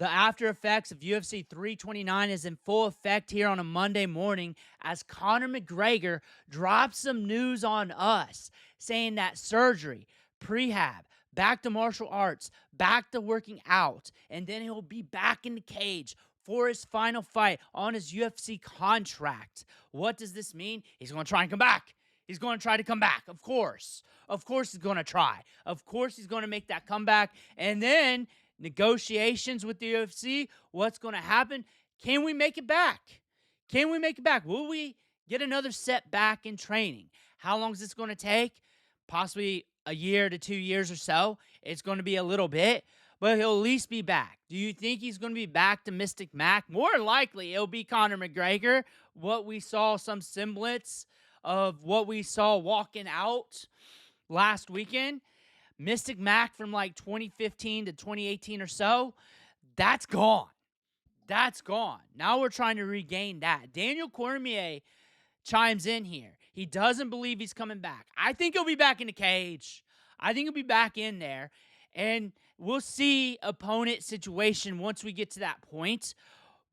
The after effects of UFC 329 is in full effect here on a Monday morning as Conor McGregor drops some news on us saying that surgery, prehab, back to martial arts, back to working out, and then he'll be back in the cage for his final fight on his UFC contract. What does this mean? He's going to try and come back. He's going to try to come back, of course. Of course he's going to try. Of course he's going to make that comeback. And then negotiations with the UFC, what's going to happen? Can we make it back? Can we make it back? Will we get another setback in training? How long is this going to take? Possibly a year to 2 years or so. It's going to be a little bit, but he'll at least be back. Do you think he's going to be back to Mystic Mac? More likely, it'll be Conor McGregor. What we saw, some semblance of what we saw walking out last weekend. Mystic Mac from like 2015 to 2018 or so, that's gone. That's gone. Now we're trying to regain that. Daniel Cormier chimes in here. He doesn't believe he's coming back. I think he'll be back in the cage. I think he'll be back in there. And we'll see opponent situation once we get to that point.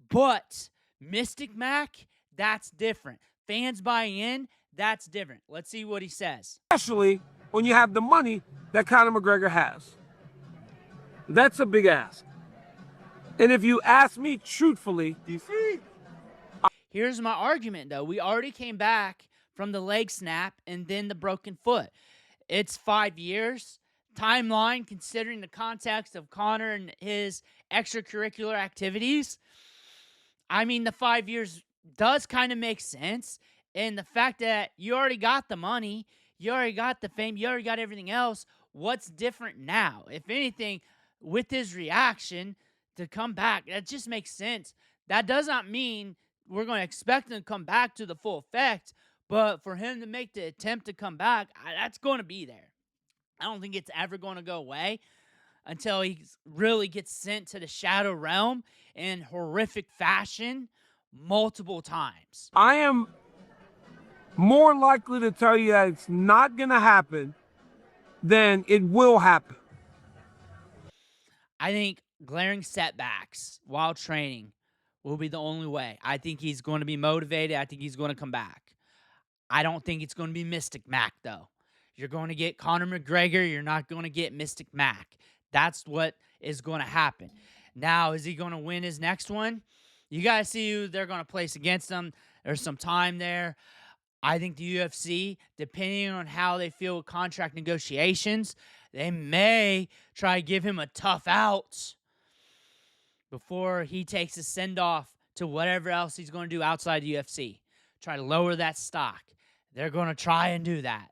But Mystic Mac, that's different. Fans buying in, that's different. Let's see what he says. Especially when you have the money that Conor McGregor has. That's a big ask. And if you ask me truthfully, here's my argument, though. We already came back from the leg snap and then the broken foot. It's 5 years. Timeline, considering the context of Conor and his extracurricular activities, I mean, the 5 years does kind of make sense. And the fact that you already got the money, you already got the fame, you already got everything else, what's different now? If anything, with his reaction to come back, that just makes sense. That does not mean we're going to expect him to come back to the full effect, but for him to make the attempt to come back, that's going to be there. I don't think it's ever going to go away until he really gets sent to the shadow realm in horrific fashion multiple times. I am more likely to tell you that it's not going to happen than it will happen. I think glaring setbacks while training will be the only way. I think he's going to be motivated. I think he's going to come back. I don't think it's going to be Mystic Mac, though. You're going to get Conor McGregor. You're not going to get Mystic Mac. That's what is going to happen. Now, is he going to win his next one? You got to see who they're going to place against him. There's some time there. I think the UFC, depending on how they feel with contract negotiations, they may try to give him a tough out before he takes a send-off to whatever else he's going to do outside the UFC. Try to lower that stock. They're going to try and do that.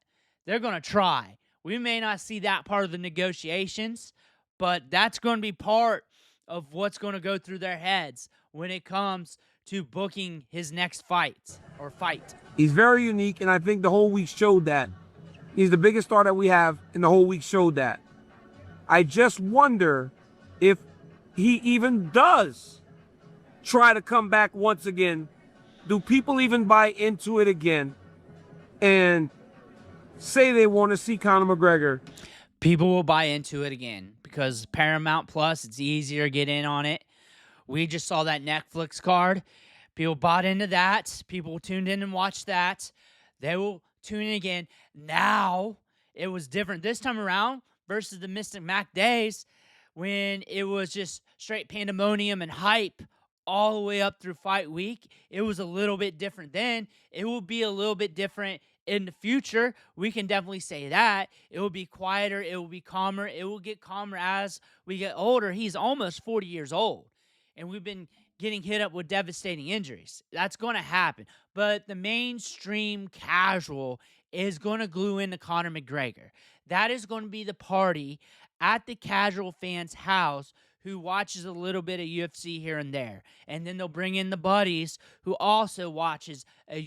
They're going to try. We may not see that part of the negotiations, but that's going to be part of what's going to go through their heads when it comes to booking his next fight or fight. He's very unique, and I think the whole week showed that. He's the biggest star that we have, and the whole week showed that. I just wonder if he even does try to come back once again. Do people even buy into it again and say they want to see Conor McGregor? People will buy into it again because Paramount Plus, it's easier to get in on it. We just saw that Netflix card. People bought into that. People tuned in and watched that. They will tune in again. Now, it was different this time around versus the Mystic Mac days when it was just straight pandemonium and hype all the way up through fight week. It was a little bit different then. It will be a little bit different in the future. We can definitely say that. It will be quieter. It will be calmer. It will get calmer as we get older. He's almost 40 years old, and we've been getting hit up with devastating injuries. That's going to happen. But the mainstream casual is going to glue into Conor McGregor. That is going to be the party at the casual fan's house who watches a little bit of UFC here and there. And then they'll bring in the buddies who also watches a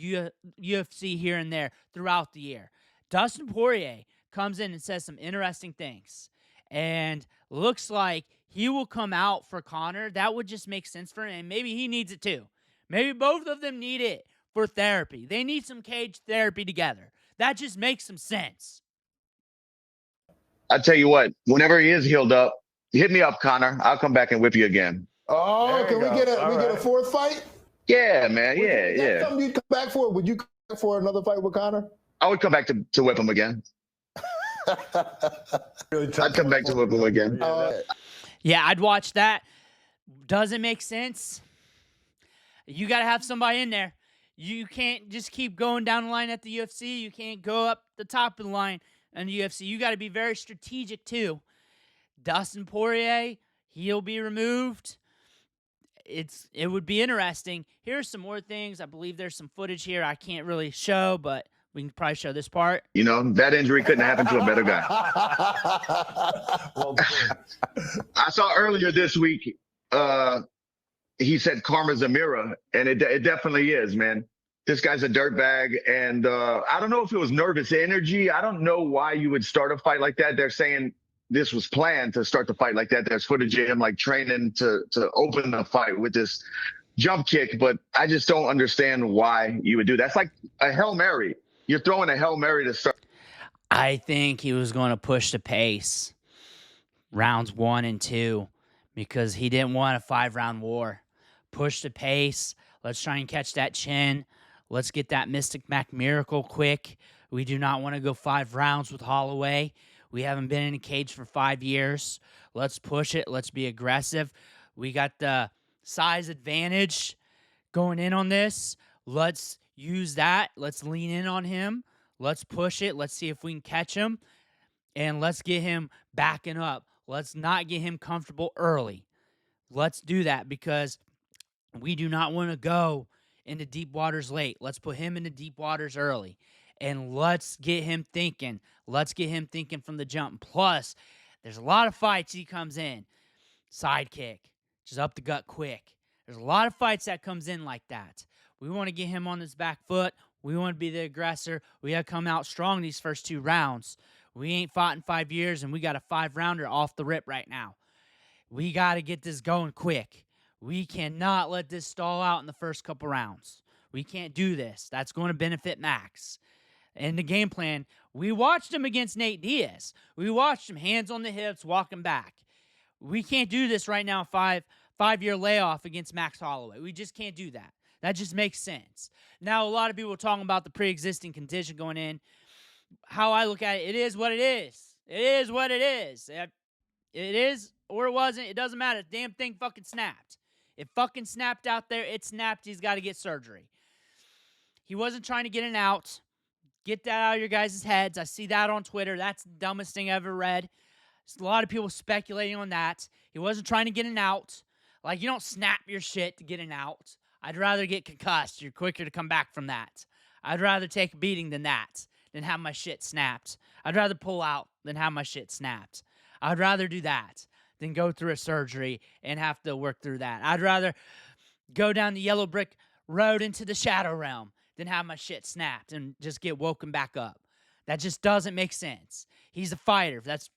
UFC here and there throughout the year. Dustin Poirier comes in and says some interesting things. And looks like he will come out for Conor. That would just make sense for him. And maybe he needs it too. Maybe both of them need it for therapy. They need some cage therapy together. That just makes some sense. I tell you what, whenever he is healed up, hit me up, Conor. I'll come back and whip you again. Oh, There can you we go. get All a right. fourth fight? Yeah, man. Is that Yeah. something you'd come back for? Would you come back for another fight with Conor? I would come back to whip him again. Really tough I'd come one back to for whip him you. again. Yeah, I'd watch that. Doesn't make sense. You got to have somebody in there. You can't just keep going down the line at the UFC. You can't go up the top of the line in the UFC. You got to be very strategic too. Dustin Poirier, he'll be removed. It would be interesting. Here's some more things. I believe there's some footage here I can't really show, but we can probably show this part. You know, that injury couldn't happen to a better guy. Well played. I saw earlier this week, he said karma's a mirror, and it definitely is, man. This guy's a dirtbag, and I don't know if it was nervous energy. I don't know why you would start a fight like that. They're saying this was planned to start the fight like that. There's footage of him like training to open the fight with this jump kick, but I just don't understand why you would do that. That's like a Hail Mary. You're throwing a Hail Mary to start. I think he was going to push the pace rounds 1 and 2 because he didn't want a 5-round war. Push the pace. Let's try and catch that chin. Let's get that Mystic Mac miracle quick. We do not want to go 5 rounds with Holloway. We haven't been in a cage for 5 years. Let's push it. Let's be aggressive. We got the size advantage going in on this. Let's use that. Let's lean in on him. Let's push it. Let's see if we can catch him. And let's get him backing up. Let's not get him comfortable early. Let's do that because we do not want to go into deep waters late. Let's put him into deep waters early. And let's get him thinking. Let's get him thinking from the jump. Plus, there's a lot of fights he comes in. Sidekick. Just up the gut quick. There's a lot of fights that comes in like that. We want to get him on his back foot. We want to be the aggressor. We got to come out strong these first 2 rounds. We ain't fought in 5 years, and we got a 5-rounder off the rip right now. We got to get this going quick. We cannot let this stall out in the first couple rounds. We can't do this. That's going to benefit Max. And the game plan, we watched him against Nate Diaz. We watched him hands on the hips, walking back. We can't do this right now, five-year layoff against Max Holloway. We just can't do that. That just makes sense. Now, a lot of people are talking about the pre-existing condition going in. How I look at it, it is what it is. It is what it is. It is or it wasn't. It doesn't matter. The damn thing fucking snapped. It fucking snapped out there. It snapped. He's got to get surgery. He wasn't trying to get an out. Get that out of your guys' heads. I see that on Twitter. That's the dumbest thing I ever read. There's a lot of people speculating on that. He wasn't trying to get an out. Like, you don't snap your shit to get an out. I'd rather get concussed. You're quicker to come back from that. I'd rather take a beating than that, than have my shit snapped. I'd rather pull out than have my shit snapped. I'd rather do that than go through a surgery and have to work through that. I'd rather go down the yellow brick road into the shadow realm than have my shit snapped and just get woken back up. That just doesn't make sense. He's a fighter. That's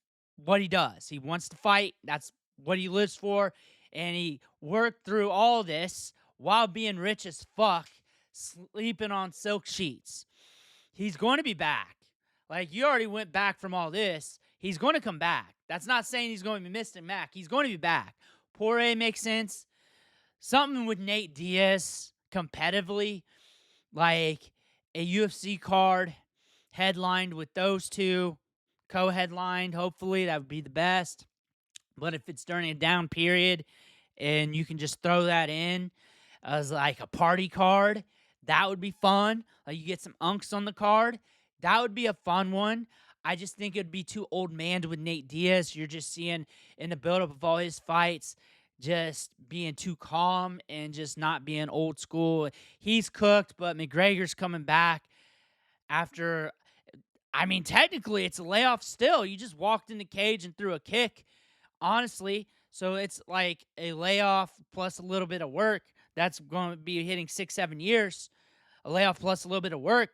what he does. He wants to fight. That's what he lives for. And he worked through all this while being rich as fuck, sleeping on silk sheets. He's going to be back. Like, you already went back from all this. He's going to come back. That's not saying he's going to be Mr. Mac. He's going to be back. Poirier makes sense. Something with Nate Diaz competitively, like a UFC card headlined with those two, co-headlined, hopefully, that would be the best. But if it's during a down period and you can just throw that in as like a party card, that would be fun. Like, you get some unks on the card. That would be a fun one. I just think it would be too old-manned with Nate Diaz. You're just seeing in the buildup of all his fights, just being too calm and just not being old school. He's cooked, but McGregor's coming back after, I mean, technically it's a layoff still. You just walked in the cage and threw a kick, honestly. So it's like a layoff plus a little bit of work. That's going to be hitting 6-7 years. A layoff plus a little bit of work.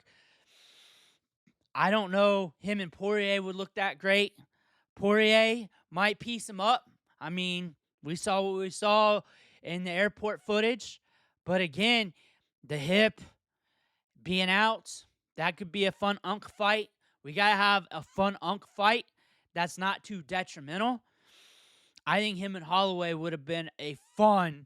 I don't know him and Poirier would look that great. Poirier might piece him up. I mean, we saw what we saw in the airport footage. But again, the hip being out, that could be a fun unk fight. We got to have a fun unk fight that's not too detrimental. I think him and Holloway would have been a fun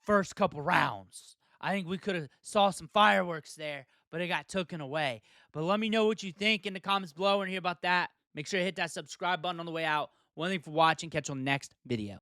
first couple rounds. I think we could have saw some fireworks there, but it got taken away. But let me know what you think in the comments below and hear about that. Make sure to hit that subscribe button on the way out. One thing for watching. Catch you on the next video.